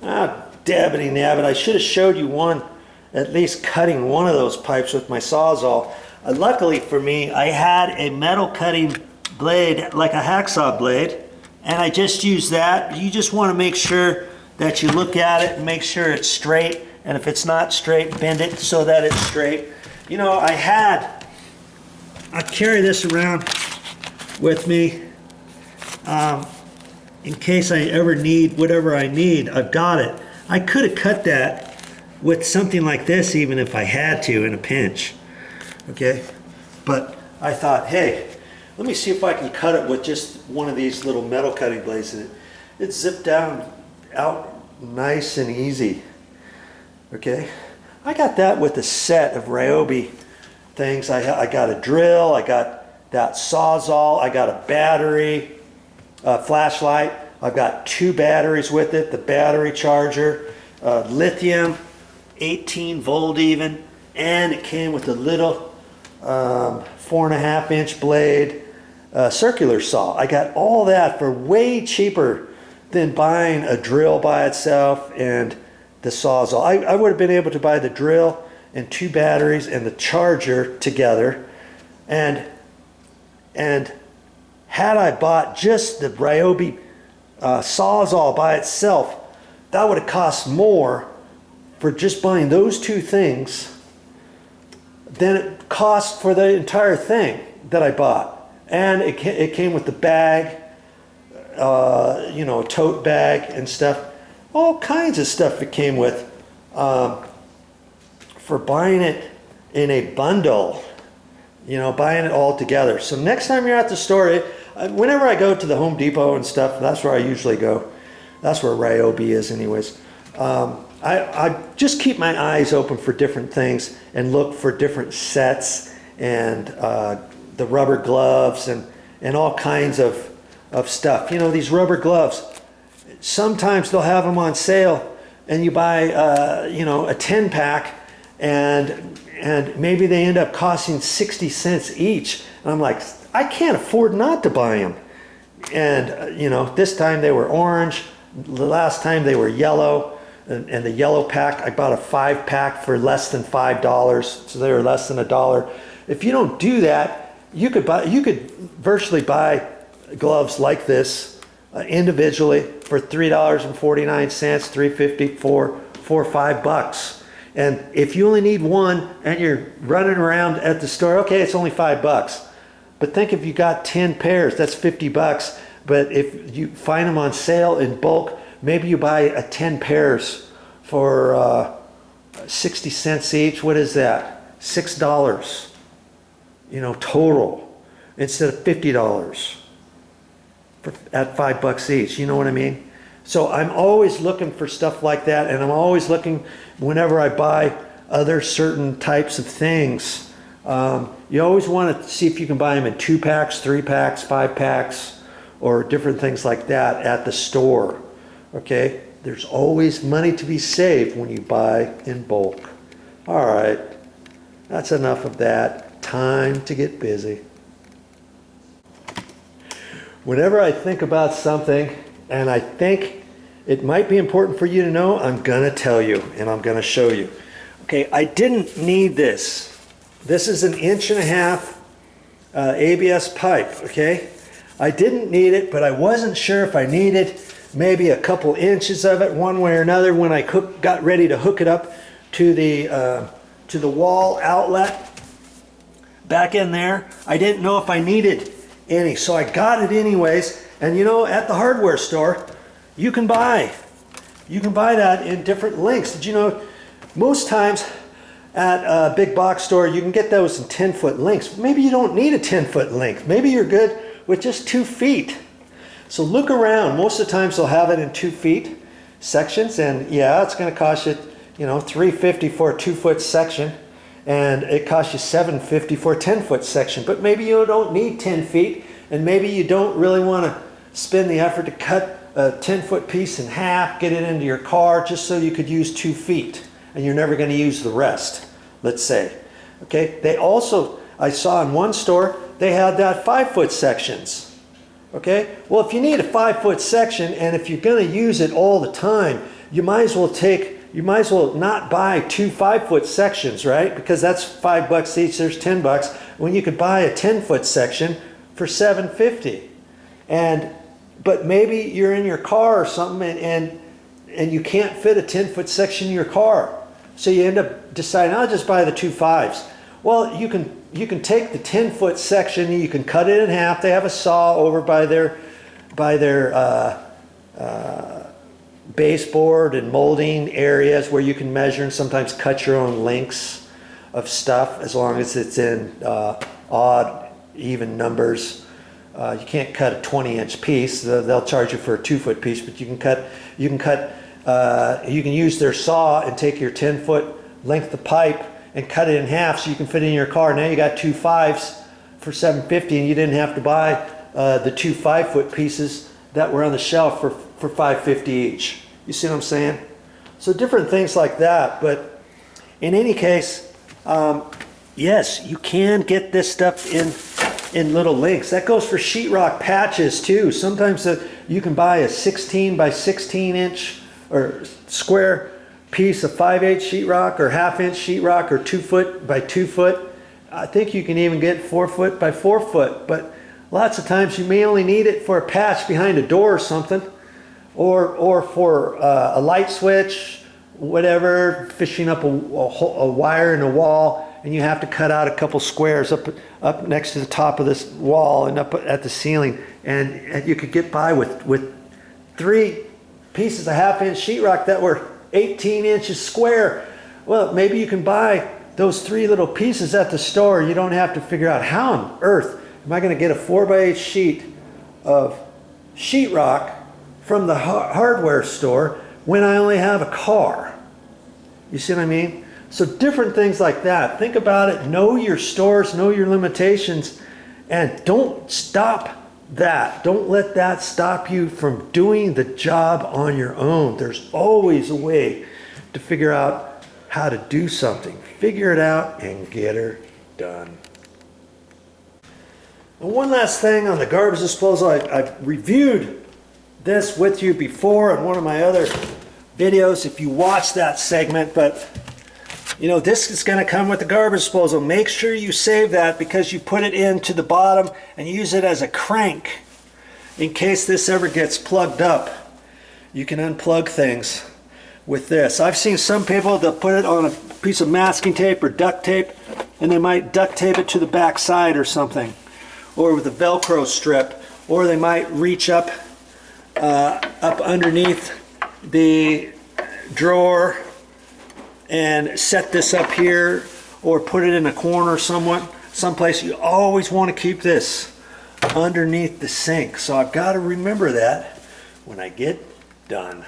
Ah, dabbity nabbit. I should have showed you one, at least cutting one of those pipes with my Sawzall. Luckily for me, I had a metal cutting blade, like a hacksaw blade, and I just used that. You just want to make sure that you look at it and make sure it's straight, and if it's not straight, bend it so that it's straight. You know, I carry this around with me in case I ever need whatever I need. I've got it. I could have cut that with something like this even if I had to in a pinch. Okay, but I thought, hey, let me see if I can cut it with just one of these little metal cutting blades. And it zipped out nice and easy. Okay, I got that with a set of Ryobi things. I got a drill, I got that Sawzall, I got a battery, flashlight. I've got 2 batteries with it, the battery charger, lithium, 18 volt even, and it came with a little 4.5 inch blade circular saw. I got all that for way cheaper than buying a drill by itself and the Sawzall. I would have been able to buy the drill and 2 batteries and the charger together, and had I bought just the Ryobi Sawzall by itself, that would have cost more for just buying those 2 things than it cost for the entire thing that I bought. And it came with the bag, you know, tote bag and stuff. All kinds of stuff it came with for buying it in a bundle, you know, buying it all together. So next time you're at the store, whenever I go to the Home Depot and stuff, that's where I usually go. That's where Ryobi is anyways. I just keep my eyes open for different things and look for different sets and the rubber gloves and all kinds of stuff. You know, these rubber gloves, sometimes they'll have them on sale and you buy, you know, a 10 pack and maybe they end up costing 60 cents each. And I'm like, I can't afford not to buy them. And, you know, this time they were orange. The last time they were yellow. And the yellow pack, I bought a 5 pack for less than $5, so they were less than $1. If you don't do that, you could virtually buy gloves like this individually for $3.49, $3.50 for $4 or $5. And if you only need one and you're running around at the store, okay, it's only $5. But think if you got 10 pairs, that's $50. But if you find them on sale in bulk, maybe you buy 10 pairs for 60 cents each. What is that? $6, you know, total, instead of $50 at $5 each. You know what I mean? So I'm always looking for stuff like that, and I'm always looking whenever I buy other certain types of things. You always want to see if you can buy them in 2 packs, 3 packs, 5 packs, or different things like that at the store. Okay, there's always money to be saved when you buy in bulk. All right, that's enough of that. Time to get busy. Whenever I think about something and I think it might be important for you to know, I'm gonna tell you and I'm gonna show you. Okay, I didn't need this. This is an 1.5 inch ABS pipe, okay? I didn't need it, but I wasn't sure if I needed maybe a couple inches of it one way or another when I got ready to hook it up to the wall outlet back in there. I didn't know if I needed any, so I got it anyways. And you know, at the hardware store, you can buy that in different lengths. Did you know most times at a big box store you can get those in 10-foot lengths? Maybe you don't need a 10-foot length. Maybe you're good with just 2 feet. So look around. Most of the times they'll have it in 2 feet sections, and yeah, it's going to cost you, you know, $3.50 for a 2-foot section, and it costs you $7.50 for a 10-foot section. But maybe you don't need 10 feet, and maybe you don't really want to spend the effort to cut a 10-foot piece in half, get it into your car, just so you could use 2 feet, and you're never going to use the rest, let's say. Okay. They also, I saw in one store, they had that 5-foot sections. Okay, well, if you need a 5-foot section and if you're going to use it all the time, you might as well not buy 2 5-foot sections, right? Because that's $5 each, there's $10. When you could buy a 10-foot section for $7.50. But maybe you're in your car or something and you can't fit a 10-foot section in your car. So you end up deciding, I'll just buy the 2 5s. Well, you can take the 10-foot section, you can cut it in half. They have a saw over by their baseboard and molding areas where you can measure and sometimes cut your own lengths of stuff as long as it's in odd, even numbers. You can't cut a 20-inch piece. They'll charge you for a 2-foot piece, but you can use their saw and take your 10-foot length of pipe and cut it in half so you can fit it in your car. Now you got 2 5s for $7.50, and you didn't have to buy the 2 5-foot pieces that were on the shelf for $5.50 each. You see what I'm saying? So different things like that. But in any case, yes, you can get this stuff in little lengths. That goes for sheetrock patches too. Sometimes you can buy a 16 by 16 inch or square piece of 5/8 sheetrock or 1/2 inch sheetrock or 2 foot by 2 foot. I think you can even get 4 foot by 4 foot, but lots of times you may only need it for a patch behind a door or something, or for a light switch, whatever, fishing up a wire in a wall, and you have to cut out a couple squares up next to the top of this wall and up at the ceiling, and you could get by with 3 pieces of 1/2 inch sheetrock that were 18 inches square. Well, maybe you can buy those 3 little pieces at the store. You don't have to figure out how on earth am I going to get a 4x8 sheet of sheetrock from the hardware store when I only have a car. You see what I mean? So different things like that. Think about it. Know your stores, know your limitations, and don't stop that. Don't let that stop you from doing the job on your own. There's always a way to figure out how to do something. Figure it out and get her done. And one last thing on the garbage disposal. I've reviewed this with you before in one of my other videos if you watch that segment, but you know, this is going to come with the garbage disposal. Make sure you save that because you put it into the bottom and use it as a crank in case this ever gets plugged up. You can unplug things with this. I've seen some people, they'll put it on a piece of masking tape or duct tape, and they might duct tape it to the back side or something, or with a Velcro strip, or they might reach up underneath the drawer and set this up here, or put it in a corner someplace. You always want to keep this underneath the sink. So I've got to remember that when I get done.